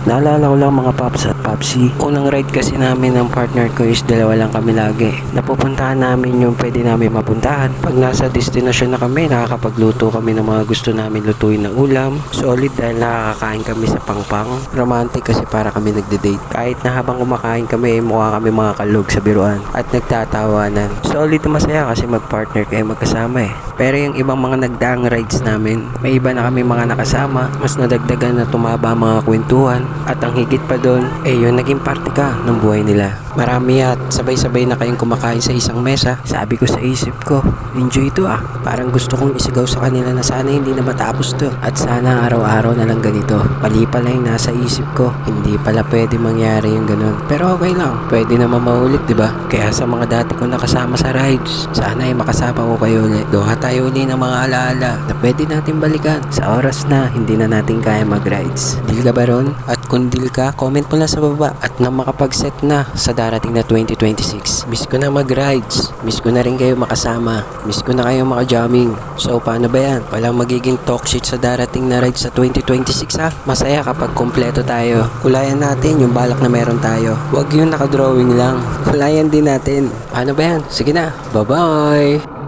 Naalala ko lang mga paps at papsi, unang ride kasi namin ng partner ko is dalawa lang kami lagi. Napupuntahan namin yung pwede namin mapuntahan. Pag nasa destinasyon na kami, nakakapagluto kami ng mga gusto namin lutuin na ulam. Solid dahil nakakakain kami sa pangpang. Romantic kasi para kami nagde-date. Kahit na habang kumakain kami, mukha kami mga kalog sa biruan at nagtatawanan. Solid na masaya kasi mag-partner kayo magkasama eh. Pero yung ibang mga nagdaang rides namin, may iba na kami mga nakasama, mas nadagdagan na tumaba ang mga kwentuhan. At ang higit pa doon, yung naging parte ka ng buhay nila. Marami at sabay-sabay na kayong kumakain sa isang mesa. Sabi ko sa isip ko, enjoy ito ah. Parang gusto kong isigaw sa kanila na sana hindi na matapos to. At sana araw-araw na lang ganito. Mali pala yung nasa isip ko. Hindi pala pwede mangyari yung ganun. Pero okay lang. Pwede naman maulit, diba? Kaya sa mga dati ko nakasama sa rides, sana ay makasama ko kayo ulit. Gawa tayo ulit ng mga alaala na pwede natin balikan sa oras na hindi na natin kaya mag-rides. Deal ka ba ron? At kung deal ka, comment mo lang sa baba. At nang makapag-set na sa darating na 2026. Miss ko na mag-rides. Miss ko na rin kayo makasama. Miss ko na kayo maka-jamming. So, paano ba yan? Walang magiging talk shit sa darating na rides sa 2026 ha? Masaya kapag kompleto tayo. Kulayan natin yung balak na meron tayo. Huwag yung nakadrawing lang. Kulayan din natin. Paano ba yan? Sige na. Bye-bye!